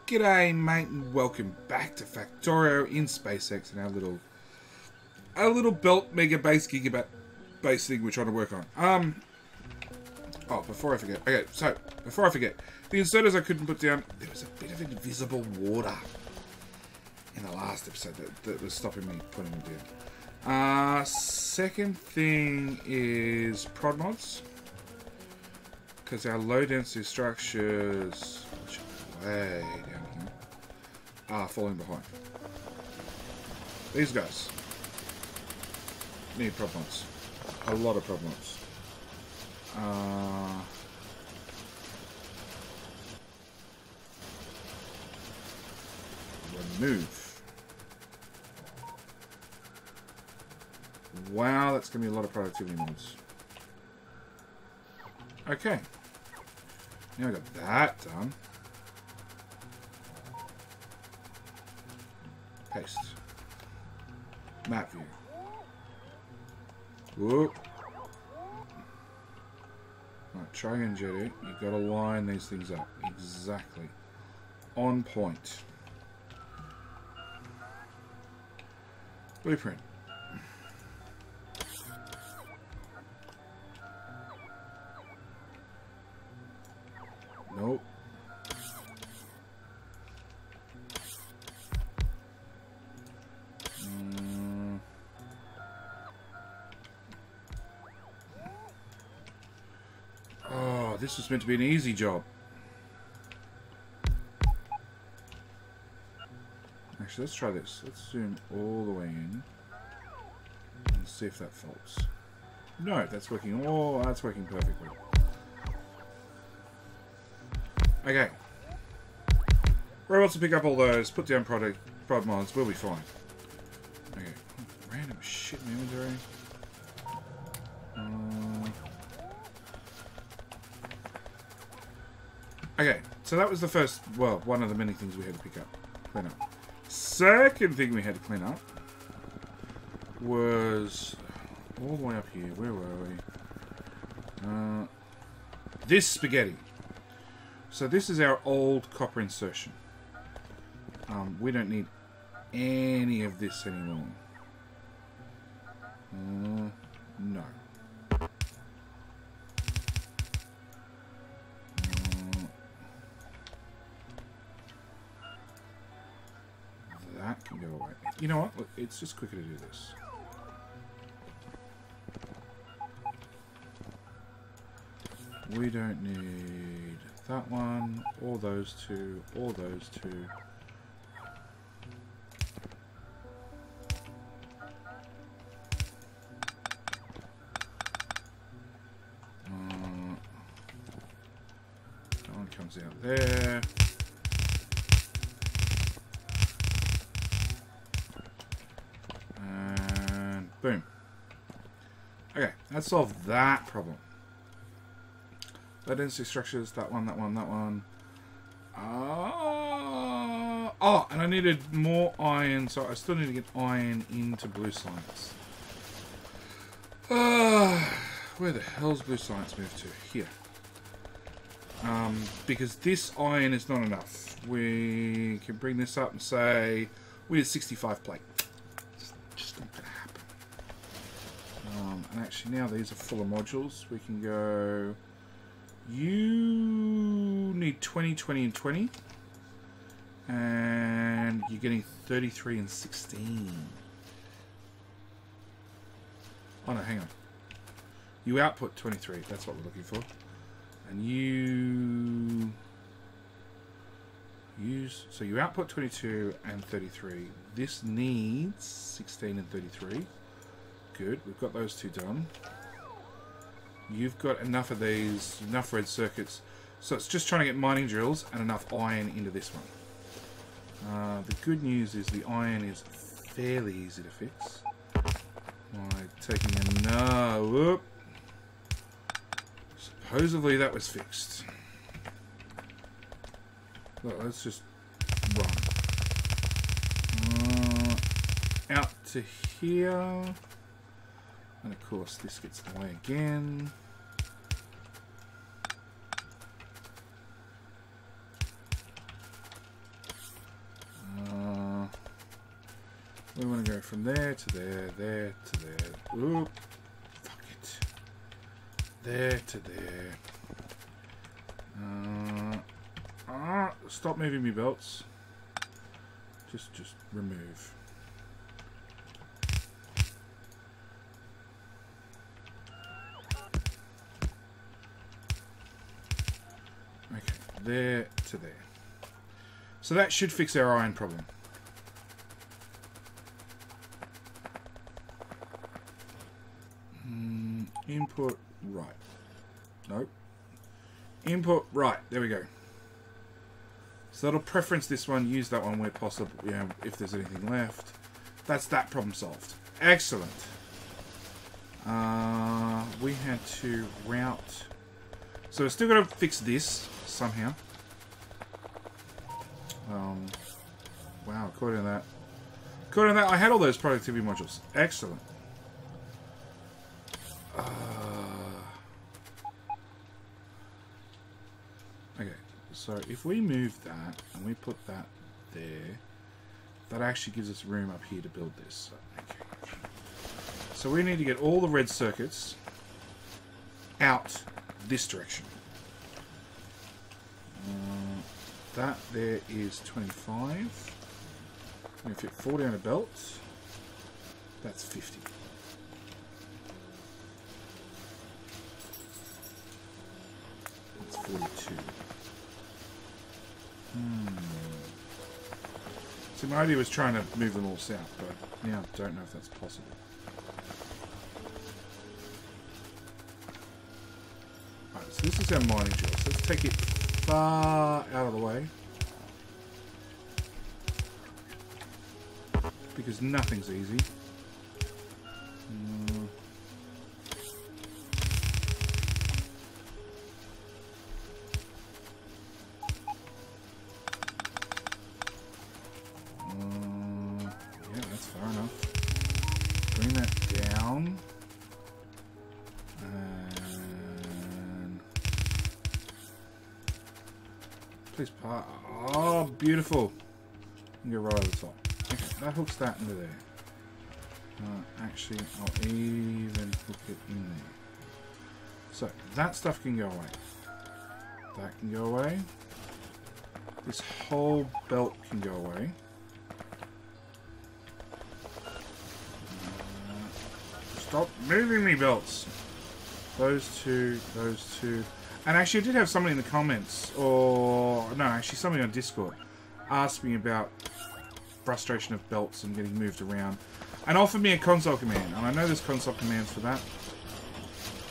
G'day mate and welcome back to Factorio in SpaceX and our little belt megabase gigabase thing we're trying to work on. Oh, before I forget. Okay, so before I forget, the inserters I couldn't put down, there was a bit of invisible water in the last episode that was stopping me putting them down. Second thing is prod mods. Because our low density structures, which are way down here, are falling behind. These guys need prod mods. A lot of prod mods. Remove. Wow, that's going to be a lot of productivity mods. Okay. Now I got that done. Paste. Map view. Whoop. Right, try and jet it. You've got to line these things up. Exactly. On point. Blueprint. Nope. Oh, this was meant to be an easy job. Actually, let's try this. Let's zoom all the way in and see if that faults. No, that's working. Oh, that's working perfectly. Okay. Robots will pick up all those, put down prod mods, we'll be fine. Okay. Random shit in the inventory. Okay, so that was the first, well, one of the many things we had to pick up, clean up. Second thing we had to clean up was all the way up here. Where were we? This spaghetti. So this is our old copper insertion. We don't need any of this anymore. No. That can go away. You know what? Look, it's just quicker to do this. We don't need that one, or those two, or those two. That one comes out there. And boom. Okay, that solved that problem. Low density structures, that one, that one, that one. Oh, and I needed more iron, so I still need to get iron into blue science. Where the hell's blue science moved to? Here. Because this iron is not enough. We can bring this up and say we need 65 plate. Just not gonna happen. And actually now these are full of modules. We can go. You need 20, 20, and 20. And you're getting 33 and 16. Oh no, hang on. You output 23. That's what we're looking for. And you use... So you output 22 and 33. This needs 16 and 33. Good. We've got those two done. You've got enough of these, enough red circuits. So it's just trying to get mining drills and enough iron into this one. The good news is the iron is fairly easy to fix. By taking a whoop. Supposedly that was fixed. Look, let's just run. Out to here. And of course this gets in the way again. to go from there to there, there to there. Oop. Fuck it. There to there. Stop moving me belts. Just remove. Okay, there to there. So that should fix our iron problem. Input right. Nope. Input right. There we go. So that'll preference this one, use that one where possible, you know, if there's anything left. That's that problem solved. Excellent. We had to route. So we're still got to fix this somehow. Wow, according to that, I had all those productivity modules. Excellent. Okay, so if we move that and we put that there, that actually gives us room up here to build this. Okay. So we need to get all the red circuits out this direction. That there is 25. We fit 40 on a belt. That's 50. That's 42. So my idea was trying to move them all south, but now I don't know if that's possible. Alright, so this is our mining drill. So let's take it far out of the way. Because nothing's easy. Yeah, that's far enough. Bring that down. And please park. Oh, beautiful. You can go right over the top. Okay, that hooks that into there. Actually, I'll even hook it in there. So, that stuff can go away. That can go away. This whole belt can go away. Stop moving me, belts. Those two, those two. And actually, I did have somebody in the comments, or no, actually somebody on Discord, asked me about frustration of belts and getting moved around, and offered me a console command. And I know there's console commands for that,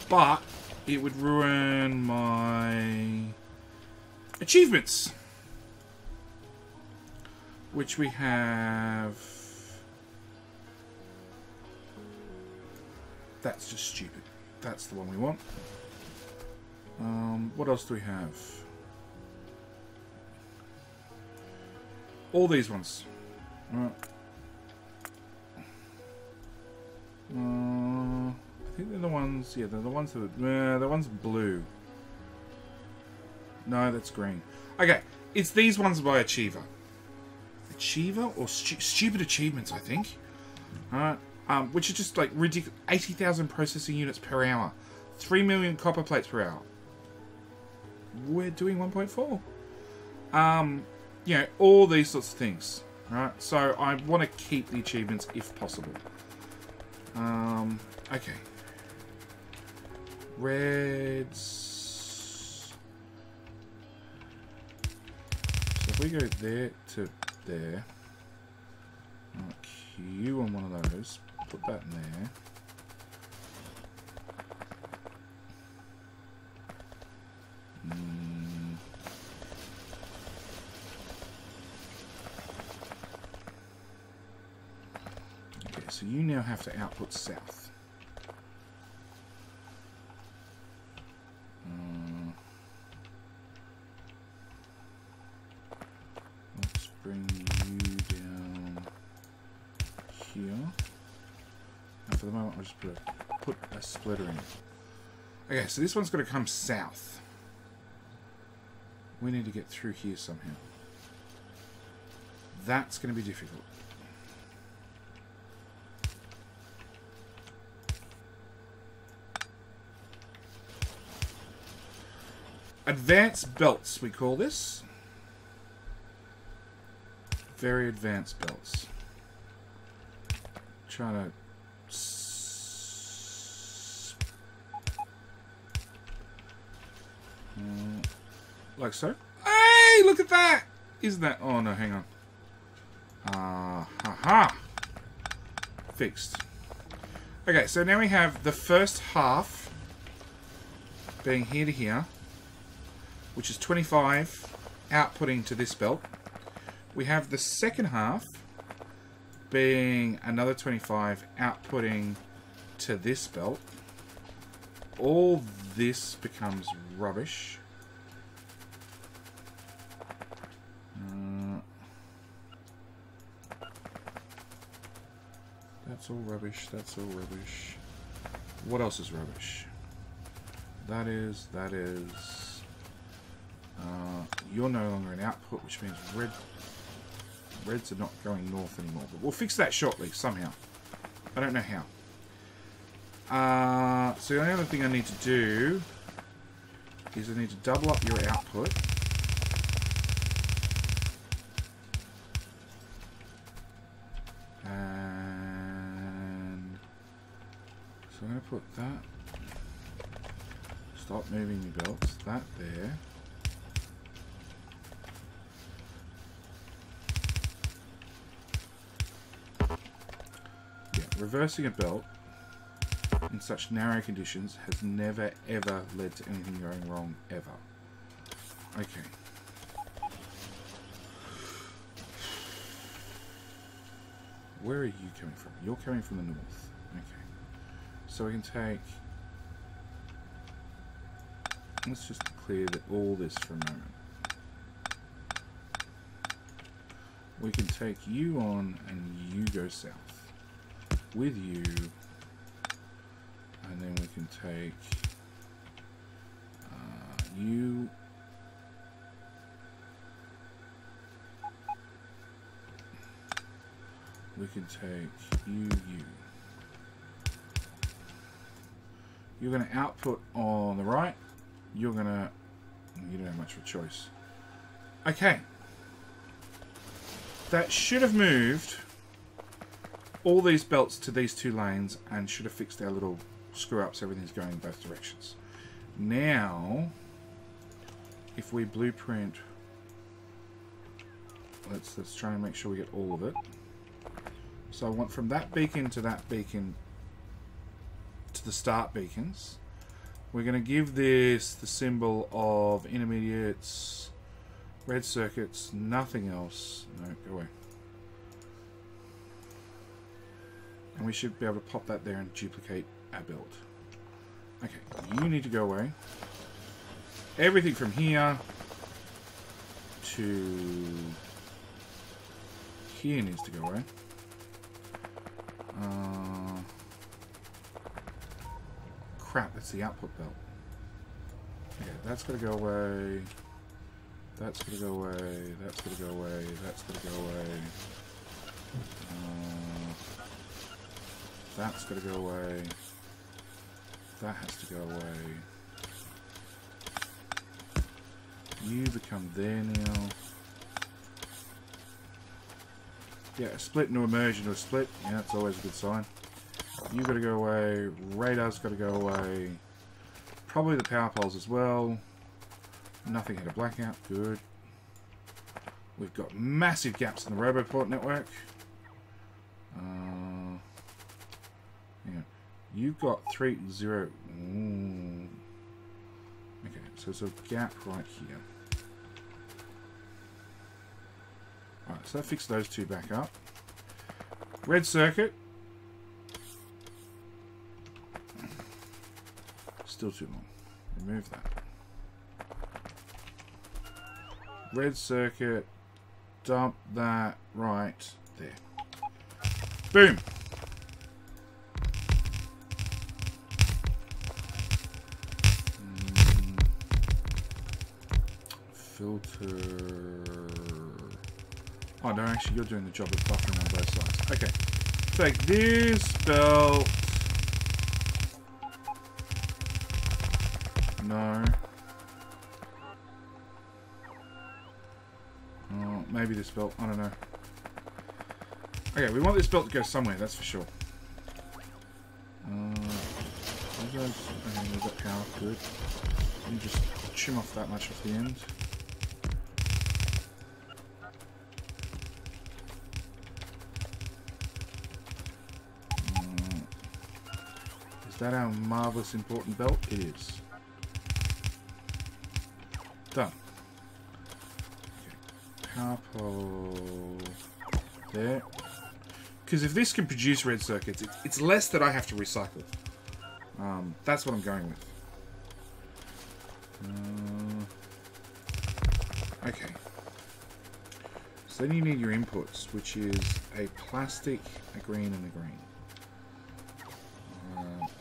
but it would ruin my achievements, which we have. That's just stupid. That's the one we want. What else do we have? All these ones. I think they're the ones. Yeah, they're the ones that. The one's blue. No, that's green. Okay, it's these ones by Achiever. Achiever or stupid achievements, I think. Alright. Which is just like ridiculous. 80,000 processing units per hour. 3 million copper plates per hour. We're doing 1.4. You know, all these sorts of things. Right? So I want to keep the achievements if possible. Okay. Reds. So if we go there to there. Q on one of those. Put that in there. Okay, so you now have to output south. Let's bring you down here. And for the moment, I'll just put a splitter in. Okay, so this one's got to come south. We need to get through here somehow. That's going to be difficult. Advanced belts, we call this. Very advanced belts. Trying to... like so. Hey, look at that! Isn't that... Oh, no, hang on. Ha-ha! Fixed. Okay, so now we have the first half being here to here, which is 25 outputting to this belt. We have the second half being another 25 outputting to this belt. All this becomes rubbish. That's all rubbish. That's all rubbish. What else is rubbish? That is. You're no longer an output, which means reds are not going north anymore. But we'll fix that shortly, somehow. I don't know how. So the only other thing I need to do is I need to double up your output. And so I'm going to put that. Stop moving the belts. That there. Yeah, reversing a belt in such narrow conditions has never ever led to anything going wrong ever. Okay. Where are you coming from? You're coming from the north. Okay. So we can take... Let's just clear all this for a moment. We can take you on and you go south. With you. And then we can take you. We can take you. You're going to output on the right. You're going to... You don't have much of a choice. Okay. That should have moved all these belts to these two lanes and should have fixed our little screw-ups. Everything's going in both directions. Now, if we blueprint... Let's try and make sure we get all of it. So I want from that beacon to that beacon to the start beacons. We're going to give this the symbol of intermediates, red circuits, nothing else. No, go away. And we should be able to pop that there and duplicate our build. Okay, you need to go away. Everything from here to here needs to go away. Crap, that's the output belt. Okay, that's got to go away. That's got to go away. That's got to go away. That's got to go away. That's got to go away. That has to go away. You become there now. Yeah, a split into a merge into a split. Yeah, that's always a good sign. You got to go away. Radar's got to go away. Probably the power poles as well. Nothing had a blackout. Good. We've got massive gaps in the Roboport network. Yeah. You've got 3, 0. Ooh. Okay, so there's a gap right here. Alright, so that fixed those two back up. Red circuit. Still too long. Remove that. Red circuit. Dump that right there. Boom! Filter... Oh no, actually you're doing the job of buffering on both sides. Okay. Take this belt. No. Maybe this belt. I don't know. Okay, we want this belt to go somewhere, that's for sure. Okay, we've got power. Good. Let me just trim off that much off the end. Is that our marvelous important belt? It is. Done. Okay. Power pole there. Because if this can produce red circuits, it's less that I have to recycle. That's what I'm going with. Okay. So then you need your inputs, which is a plastic, a green, and a green.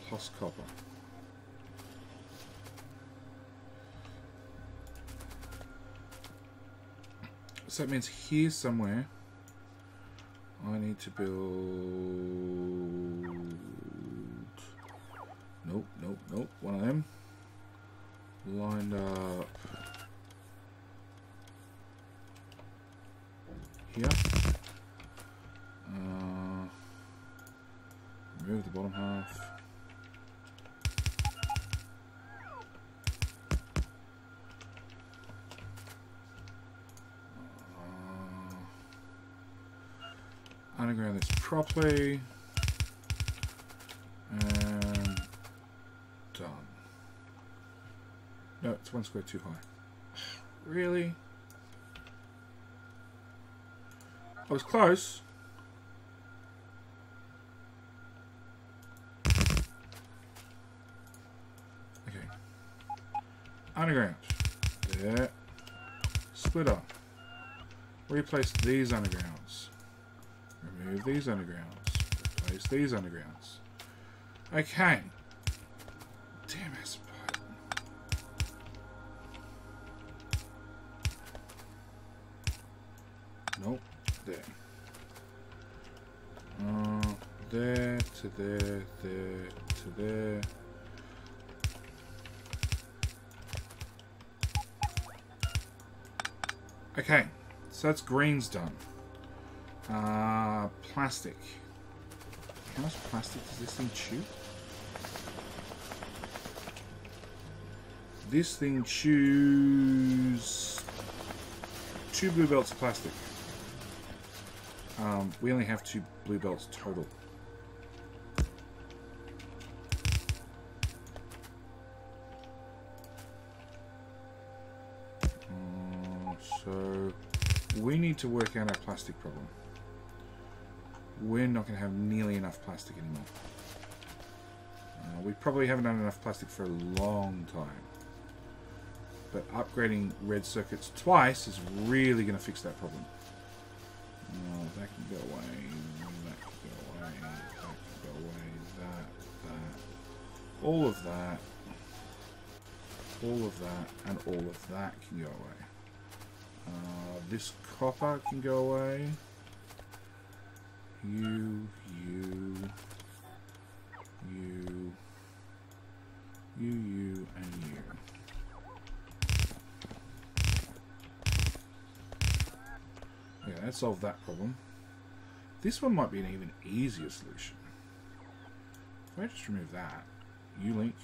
Plus copper. So that means here somewhere I need to build... Nope, nope, nope. One of them. Lined up here. Remove the bottom half. Underground this properly. And done. No, it's one square too high. Really? I was close. Okay. Underground. There. Splitter. Replace these undergrounds. Remove these undergrounds. Replace these undergrounds. Okay. Damn acid pipe. Nope. There. There to there, there to there. Okay. So that's green's done. Plastic. How much plastic does this thing chew? This thing chews 2 blue belts of plastic. We only have 2 blue belts total. So we need to work out our plastic problem. We're not going to have nearly enough plastic anymore. We probably haven't done enough plastic for a long time. But upgrading red circuits twice is really going to fix that problem. That can go away. That can go away. That can go away. That. All of that. All of that. And all of that can go away. This copper can go away. You, and you. Yeah, that solved that problem. This one might be an even easier solution. If I just remove that, you link.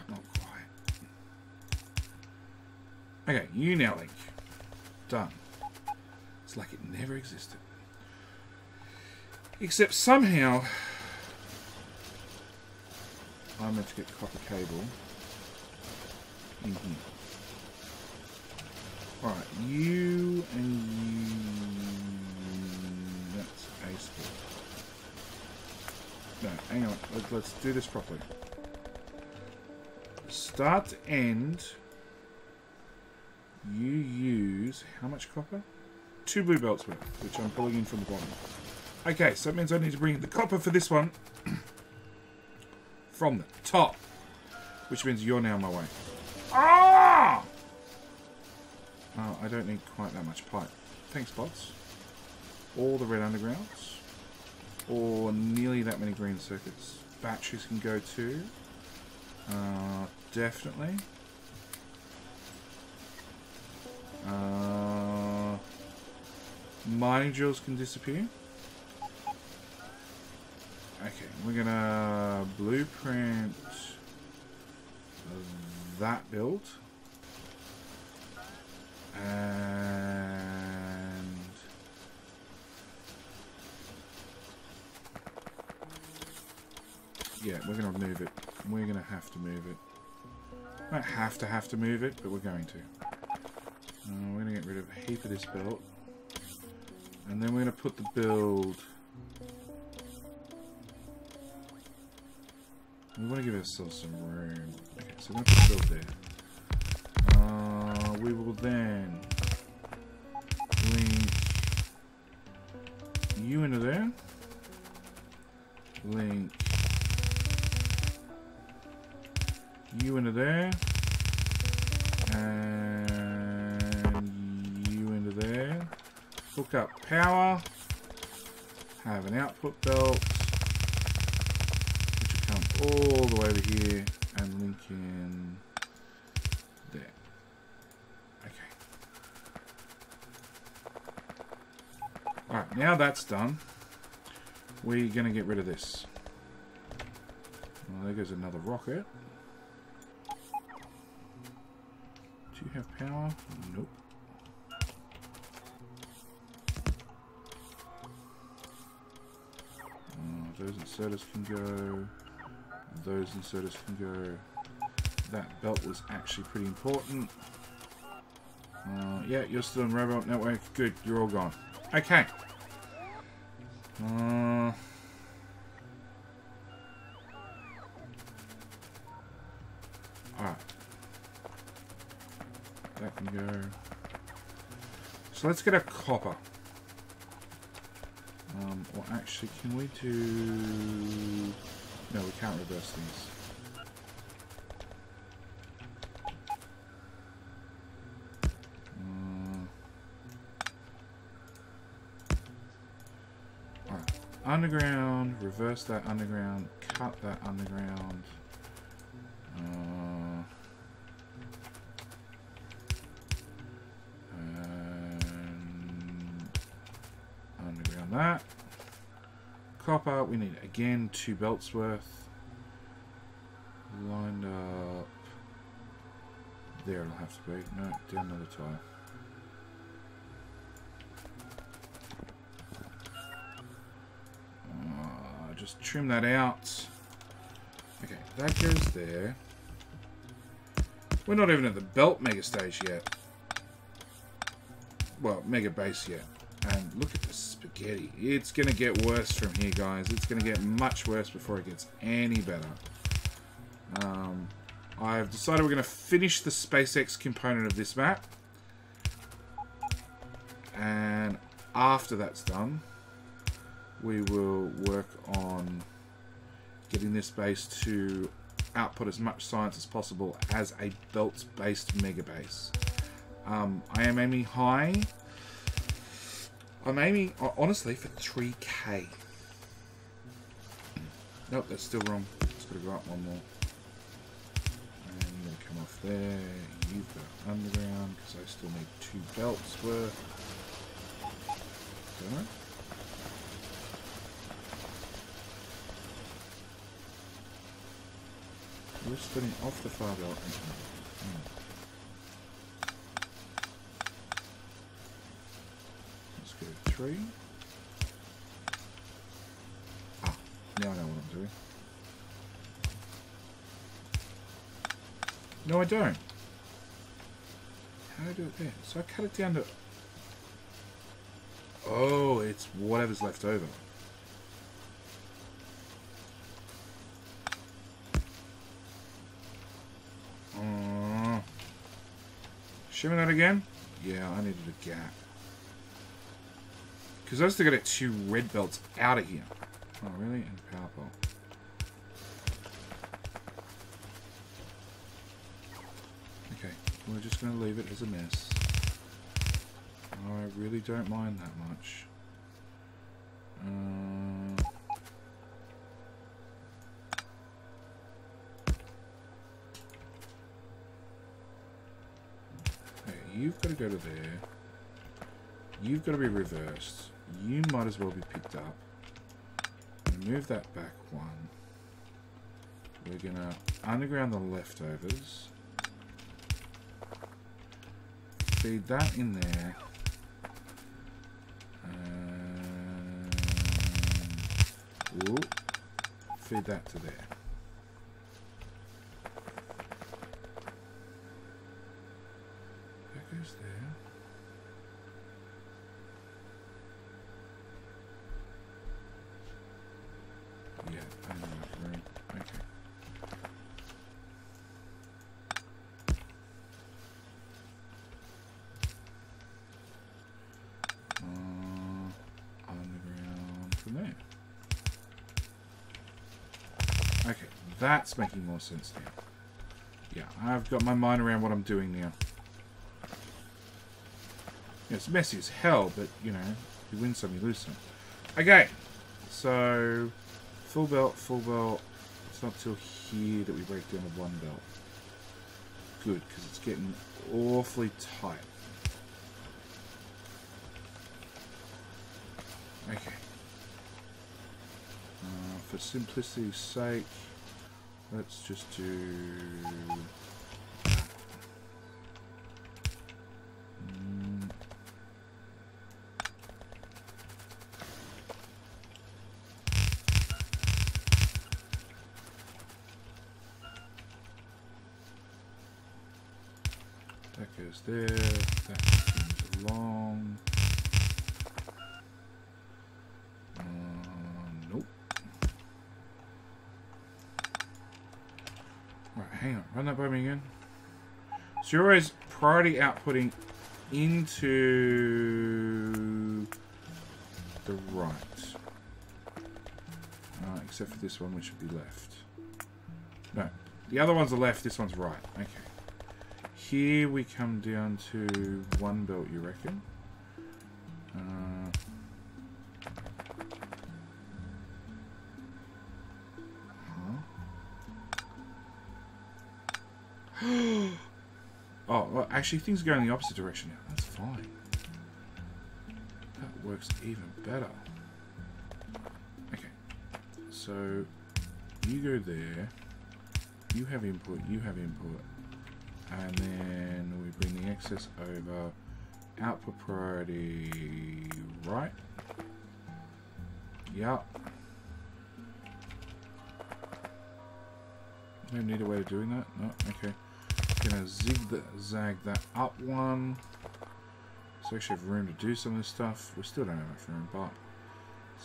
Not quite. Okay, you now link. Done. It's like it never existed. Except somehow I'm meant to get copper cable in here. Alright, you and you. That's a split. No, hang on. Let's do this properly. Start to end. You use how much copper? 2 blue belts worth, which I'm pulling in from the bottom. Okay, so that means I need to bring the copper for this one from the top, which means you're now on my way. Ah! Oh, I don't need quite that much pipe. Thanks, bots. All the red undergrounds, or nearly that many green circuits. Batteries can go too. Definitely. Mining drills can disappear. Okay, we're gonna blueprint that build. And yeah, we're gonna move it. We're gonna have to move it. Don't have to move it, but we're going to. We're gonna get rid of a heap of this belt. And then we're gonna put the build. We want to give ourselves some room. Okay, so we're going to put the build there. We will then link you into there. Link you into there. And you into there. Hook up power. Have an output belt. All the way over here and link in there. Okay. Alright, now that's done, we're going to get rid of this. Well, there goes another rocket. Do you have power? Nope. Those inserters can go. Those inserters can go. That belt was actually pretty important. Yeah, you're still in robot network. Good, you're all gone. Okay. Alright. That can go. So let's get a copper. Or actually, can we do... No, we can't reverse these. Alright. Underground, reverse that underground, cut that underground. And underground that. Copper, we need again 2 belts worth. Lined up. There it'll have to be. No, down another tile. Just trim that out. Okay, that goes there. We're not even at the belt mega stage yet. Well, mega base yet. And look at the spaghetti. It's going to get worse from here, guys. It's going to get much worse before it gets any better. I've decided we're going to finish the SpaceX component of this map. And after that's done, we will work on getting this base to output as much science as possible as a belt-based mega base. I am aiming high. I'm aiming, honestly, for 3K. Nope, that's still wrong. It's got to go up one more. And you're going to come off there. You've got underground, because I still need 2 belts worth. Don't I? We're splitting off the far belt. Let's go 3. Ah, now I know what I'm doing. No, I don't. How do I do it there? So I cut it down to... Oh, it's whatever's left over. Show me that again? Yeah, I needed a gap. Because I was still got 2 red belts out of here. Oh, really? And power pole. Okay, we're just going to leave it as a mess. I really don't mind that much. You've got to go to there. you've got to be reversed. You might as well be picked up. Move that back one. We're going to underground the leftovers. Feed that in there. Whoop. Feed that to there. That goes there. Yeah, I know that room. Okay. Underground from there. Okay, that's making more sense now. Yeah, I've got my mind around what I'm doing now. Yeah, it's messy as hell, but, you know, you win some, you lose some. Okay, so full belt, full belt. It's not till here that we break down to one belt. Good, because it's getting awfully tight. Okay. For simplicity's sake, let's just do that goes there, that comes along. Nope. Right, hang on. Run that by me again. So you're always priority outputting into the right. Except for this one, which should be left. No. The other one's the left, this one's right. Okay. Here we come down to one belt, you reckon? Oh, well, actually things are going in the opposite direction now. That's fine. That works even better. Okay. So, you go there. You have input, you have input. And then we bring the excess over. Output priority right. Yup. No need a way of doing that? No? Okay. Gonna zigzag that up one. So actually have room to do some of this stuff. We still don't have enough room, but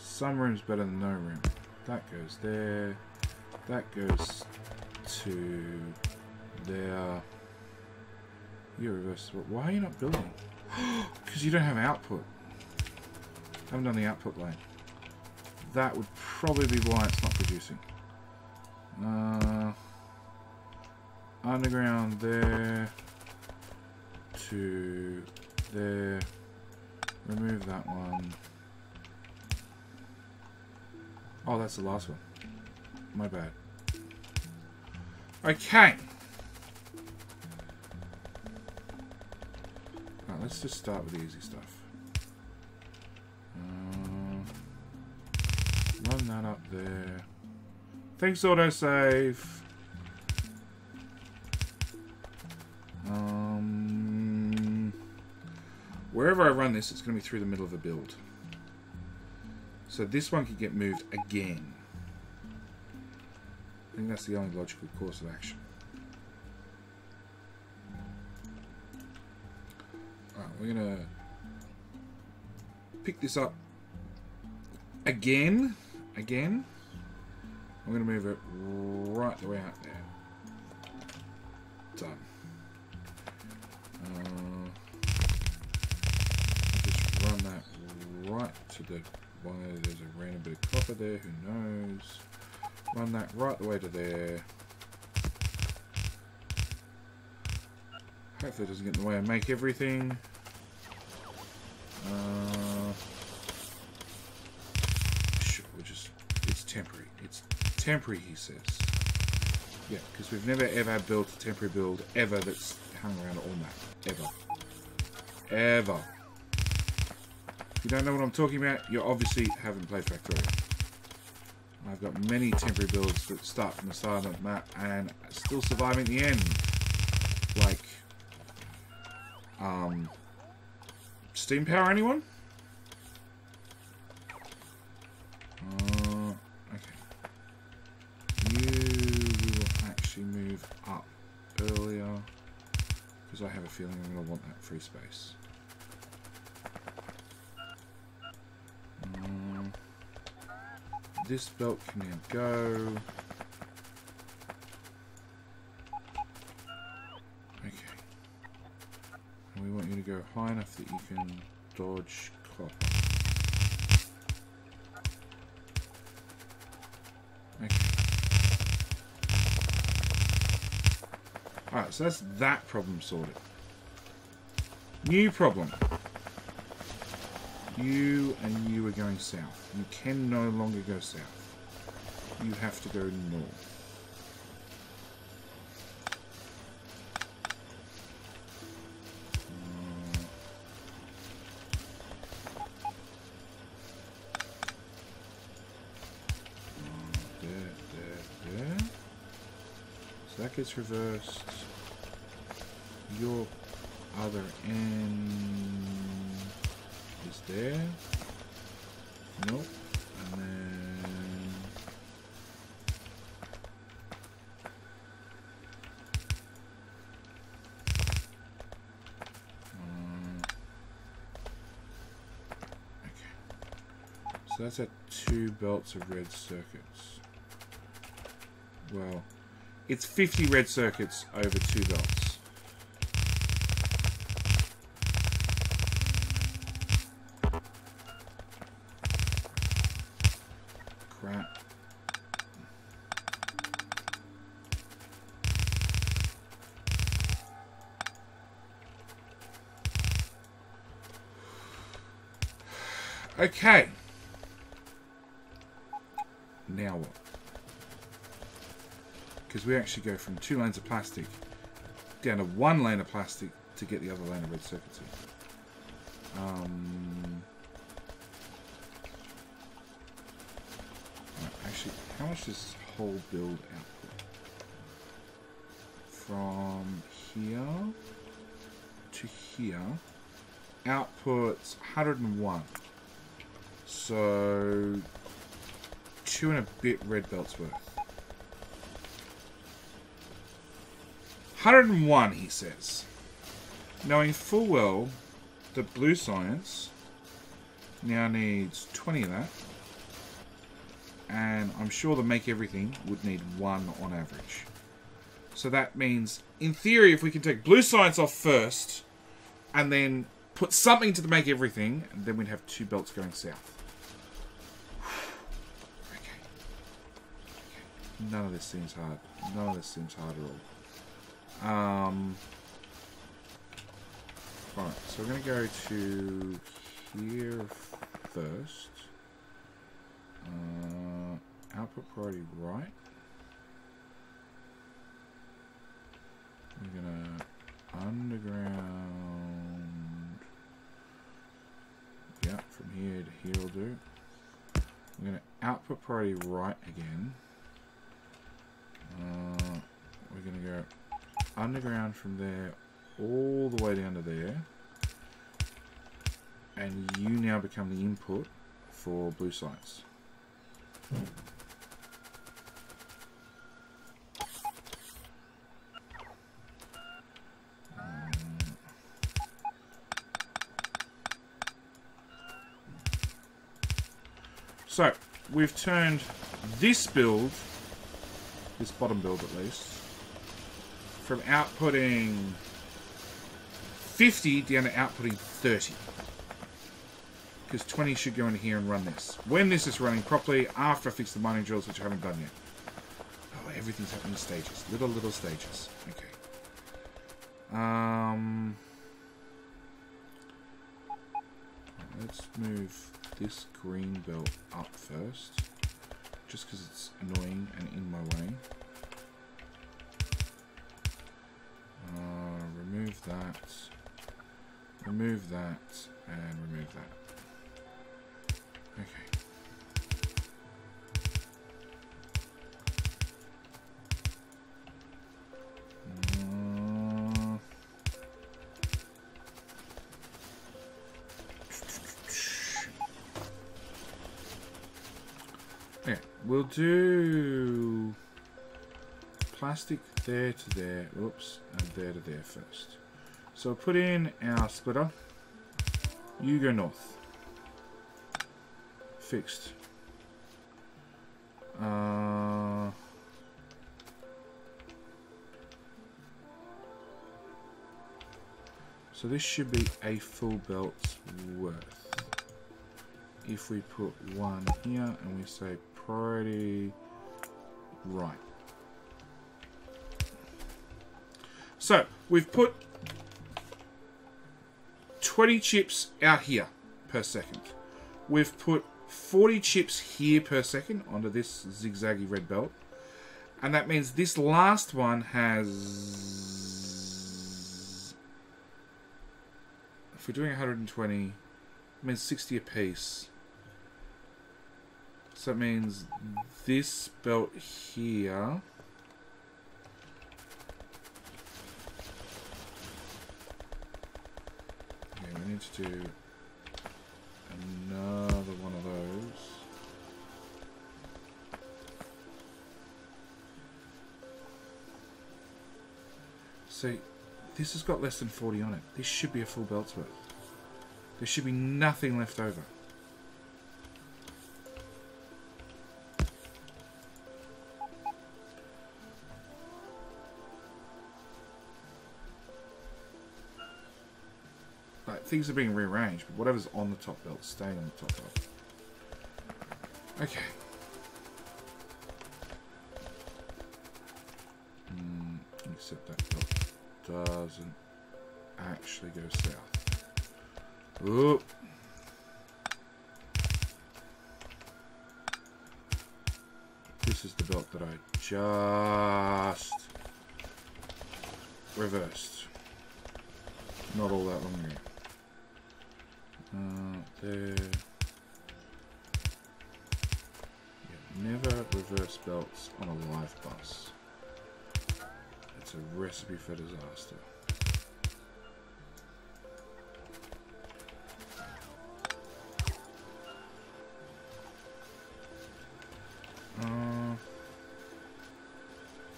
some room's better than no room. That goes there. That goes to there. You're reversible. Why are you not building? Because you don't have output. I haven't done the output lane. That would probably be why it's not producing. Underground there to there. Remove that one. Oh, that's the last one. My bad. Okay. Right, let's just start with the easy stuff. Run that up there. Thanks, autosave. Wherever I run this, it's going to be through the middle of a build. So this one can get moved again. I think that's the only logical course of action. Alright, we're going to pick this up again. I'm going to move it right the way out there. Done. Just run that right to the one. There's a random bit of copper there. Who knows? Run that right the way to there. Hopefully it doesn't get in the way and make everything. Sure, it's temporary. It's temporary, he says. Yeah, because we've never ever built a temporary build ever that's hung around all map. Ever. Ever. If you don't know what I'm talking about, you obviously haven't played Factorio. I've got many temporary builds that start from the start of the map and still surviving the end. Like, steam power, anyone? Okay. You will actually move up earlier because I have a feeling I'm going to want that free space. This belt can now go. Okay. And we want you to go high enough that you can dodge copper. Okay. Alright, so that's that problem sorted. New problem. You and you are going south. You can no longer go south. You have to go north. There. So that gets reversed. Your other end is there. Nope. And then okay. So that's at 2 belts of red circuits. Well, it's 50 red circuits over 2 belts. Crap. Okay. Now what? Because we actually go from 2 lanes of plastic down to 1 lane of plastic to get the other lane of red circuits in. Actually, how much does this whole build output? From here to here, outputs 101. So 2 and a bit red belts worth. 101, he says. Knowing full well that blue science now needs 20 of that. And I'm sure the make everything would need 1 on average. So that means, in theory, if we can take blue science off first, and then put something to the make everything, and then we'd have 2 belts going south. Okay. None of this seems hard. None of this seems hard at all. Right, so we're going to go to here first. Output priority right. We're going to underground. Yeah, from here to here will do. We're going to output priority right again. We're going to go underground from there all the way down to there, and you now become the input for blue science. So we've turned this build, this bottom build at least, from outputting 50 down to outputting 30. Because 20 should go into here and run this. When this is running properly, after I fix the mining drills, which I haven't done yet. Oh, everything's happening in stages. Little stages. Okay. Let's move this green belt up first. Just because it's annoying and in my way. Remove that, and remove that. Okay. Yeah, we'll do plastic there to there, oops, and there to there first. So put in our splitter. You go north. Fixed. So this should be a full belt's worth. If we put one here and we say priority right. So we've put 20 chips out here per second. We've put 40 chips here per second onto this zigzaggy red belt. And that means this last one has... If we're doing 120, it means 60 a piece. So that means this belt here... Okay, we need to do another one of those. See, this has got less than 40 on it. This should be a full belt's worth. There should be nothing left over. Like, things are being rearranged, but whatever's on the top belt is staying on the top belt. Okay. Except that belt doesn't actually go south. Oop. This is the belt that I just reversed. Not all that long ago. There. Yeah, never reverse belts on a live bus. It's a recipe for disaster.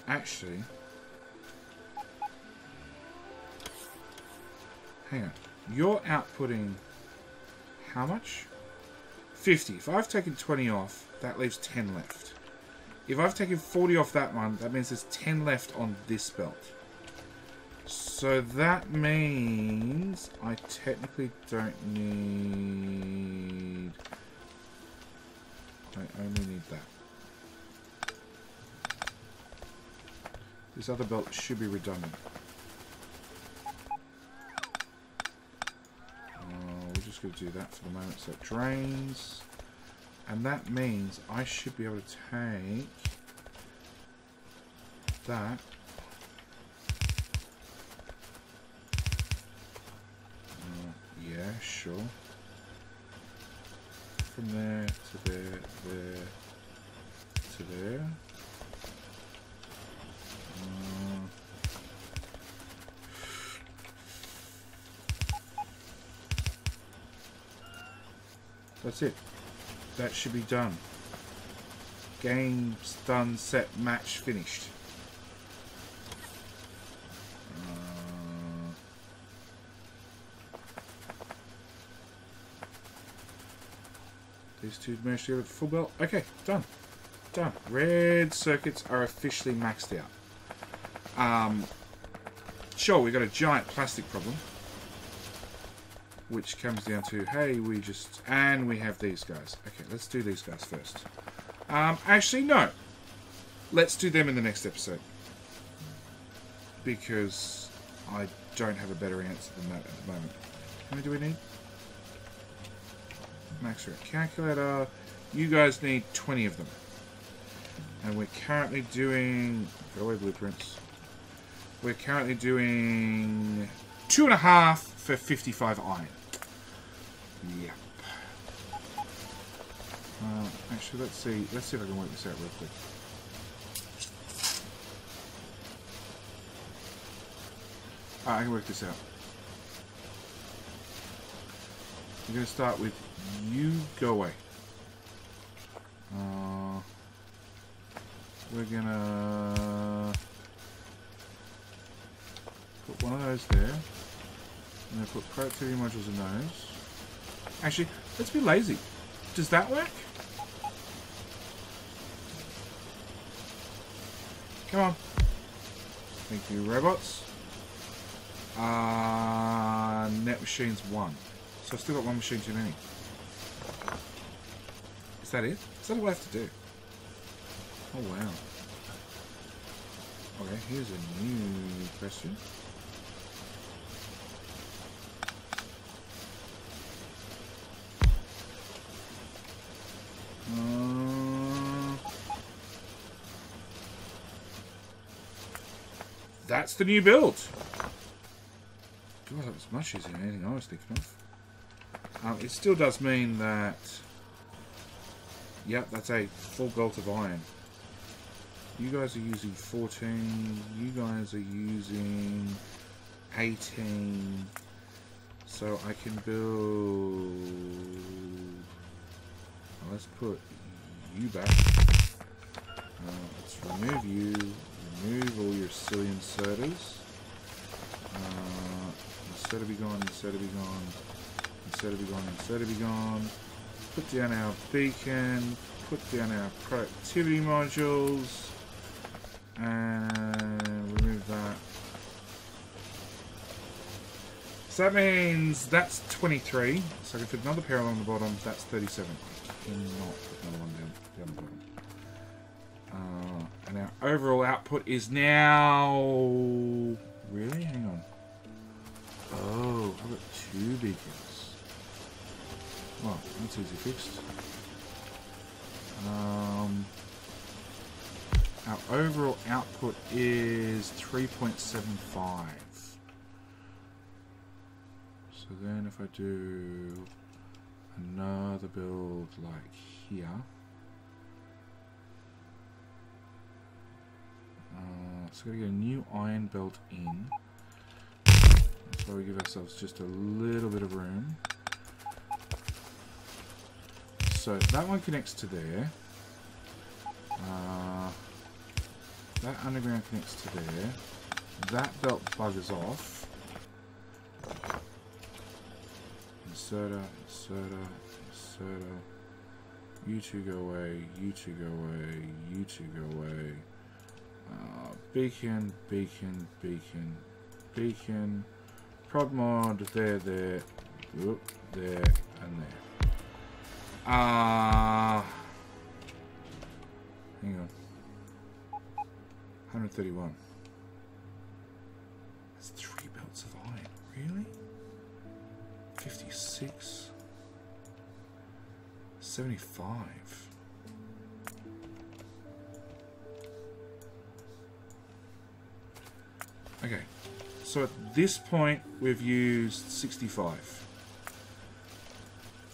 Actually, hang on. You're outputting how much? 50. If I've taken 20 off, that leaves 10 left. If I've taken 40 off that one, that means there's 10 left on this belt. So that means I technically don't need... I only need that. This other belt should be redundant. We're just going to do that for the moment. So it drains. And that means I should be able to take that. Yeah, sure. From there to there, there to there. That's it. That should be done. Game's done, set, match, finished. These two merged together full belt. Okay, done. Done. Red circuits are officially maxed out. Sure, we've got a giant plastic problem. Which comes down to, hey, we just... And we have these guys. Okay, let's do these guys first. Actually, no. Let's do them in the next episode. Because I don't have a better answer than that at the moment. How many do we need? Max rate calculator. You guys need 20 of them. And we're currently doing... Go away, blueprints. We're currently doing 2.5 for 55 iron. Yep. Actually, let's see. Let's see if I can work this out real quick. I can work this out. We're going to start with you go away. We're going to put one of those there. I'm going to put productivity modules in those. Actually, let's be lazy. Does that work? Come on. Thank you, robots. Net machines 1. So I've still got one machine too many. Is that it? Is that all I have to do? Oh wow. Okay, here's a new question. That's the new build. God, that was much easier than anything I was thinking of. It still does mean that... Yep, that's a full belt of iron. You guys are using 14. You guys are using 18. So I can build... Let's put you back. Let's remove you. Remove all your silly inserters. Inserter be gone, inserter be gone, inserter be gone, inserter be gone. Put down our beacon, put down our productivity modules, and remove that. So that means that's 23. So I can fit another pair along the bottom, that's 37. I cannot put another one down the bottom. And our overall output is now... Really? Hang on. Oh, I've got 2 beacons. Well, that's easy fixed. Our overall output is 3.75. So then if I do another build like here... so we're going to get a new iron belt in. So we give ourselves just a little bit of room. So that one connects to there. That underground connects to there. That belt buggers off. Inserter, inserter, inserter. You two go away, you two go away, you two go away. Beacon, beacon, beacon, beacon. Prod mod, there, whoop, there, and there. Hang on. 131. That's 3 belts of iron. Really? 56. 75. Okay, so at this point we've used 65,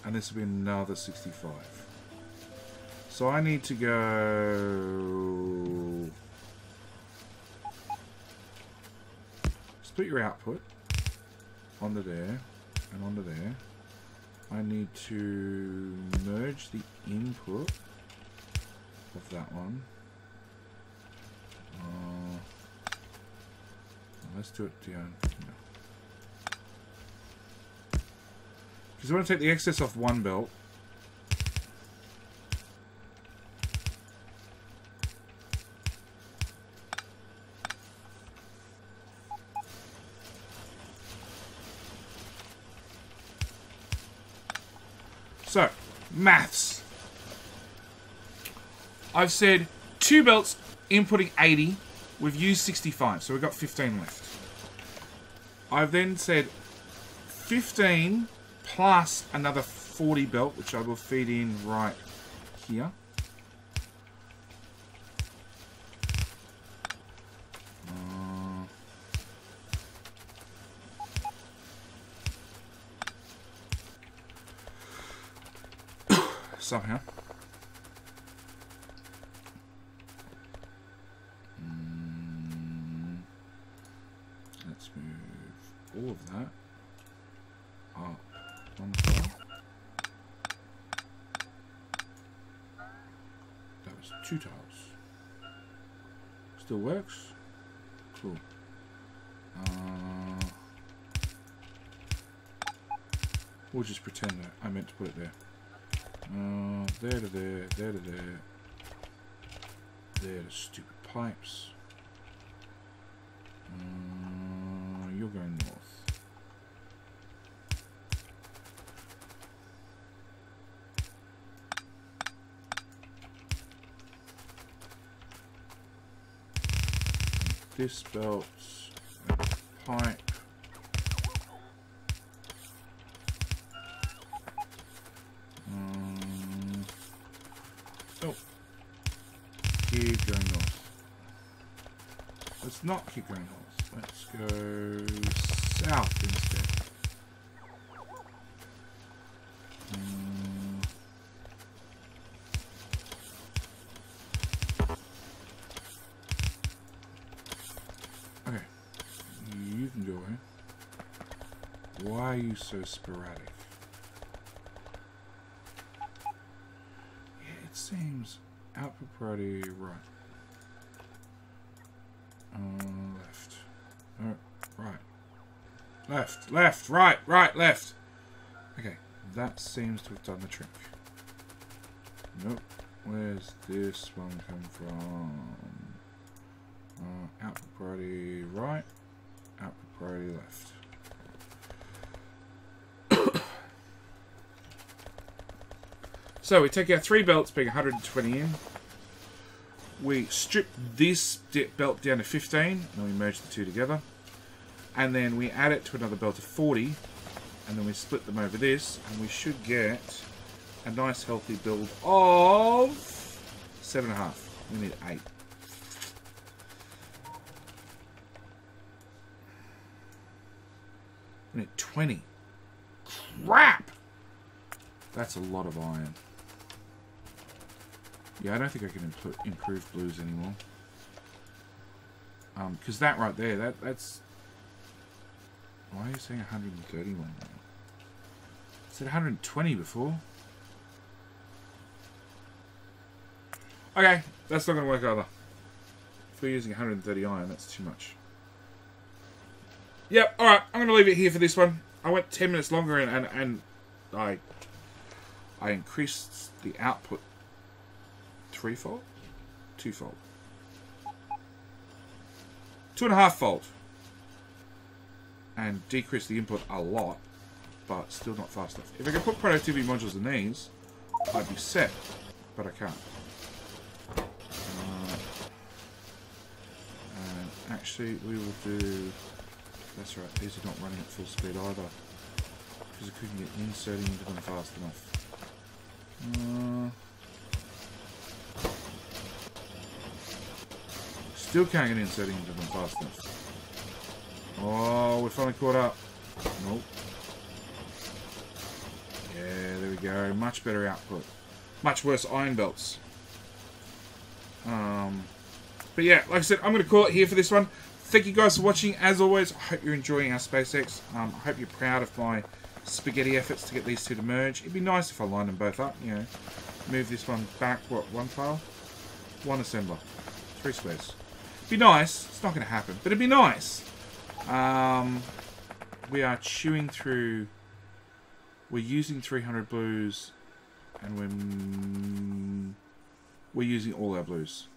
and this will be another 65. So I need to go... Split your output onto there and onto there. I need to merge the input of that one. Let's do it down. Because I want to take the excess off one belt. So, maths. I've said 2 belts inputting 80. We've used 65, so we've got 15 left. I've then said 15 plus another 40 belt, which I will feed in right here. Somehow. One tile. That was 2 tiles. Still works. Cool. We'll just pretend that I meant to put it there. There to there, there to there. There to stupid pipes. You're going north. This belt, pipe. Oh, keep going north. Let's not keep going north. Let's go south instead. Okay, you can go away. Why are you so sporadic? Yeah, it seems output priority right. Left. Oh, right. Left, left, right, right, left. Okay, that seems to have done the trick. Nope. Where's this one come from? Output priority right. Output priority left. So we take our 3 belts being 120 in. We strip this belt down to 15, and we merge the 2 together. And then we add it to another belt of 40, and then we split them over this, and we should get a nice healthy build of 7.5. We need 8. We need 20. Crap! That's a lot of iron. Yeah, I don't think I can improve blues anymore. Because that right there, that's... Why are you saying 131 now? I said 120 before. Okay, that's not going to work either. If we're using 130 iron, that's too much. Yep, alright, I'm going to leave it here for this one. I went 10 minutes longer and I increased the output 3-fold? 2-fold. 2.5-fold. And decrease the input a lot, but still not fast enough. If I could put productivity modules in these, I'd be set, but I can't. And actually, we will do... That's right, these are not running at full speed either, because I couldn't get inserting into them fast enough. Still can't get inserting into them fast enough. Oh, we're finally caught up. Nope. Yeah, there we go. Much better output. Much worse iron belts. But yeah, like I said, I'm going to call it here for this one. Thank you guys for watching. As always, I hope you're enjoying our SpaceX. I hope you're proud of my spaghetti efforts to get these 2 to merge. It'd be nice if I lined them both up, you know. Move this one back, what, 1 tile? 1 assembler. 3 squares. It'd be nice. It's not going to happen, but it'd be nice. We are chewing through... We're using 300 blues, and we're using all our blues.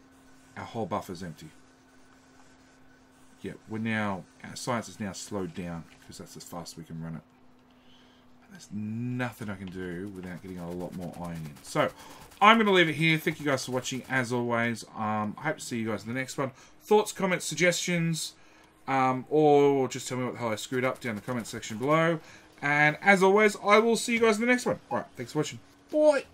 Our whole buffer's empty. Yeah, our science is now slowed down, because that's as fast as we can run it. And there's nothing I can do without getting a lot more iron in. So, I'm going to leave it here. Thank you guys for watching, as always. I hope to see you guys in the next one. Thoughts, comments, suggestions, or just tell me what the hell I screwed up down in the comment section below. And as always, I will see you guys in the next one. Alright, thanks for watching. Bye!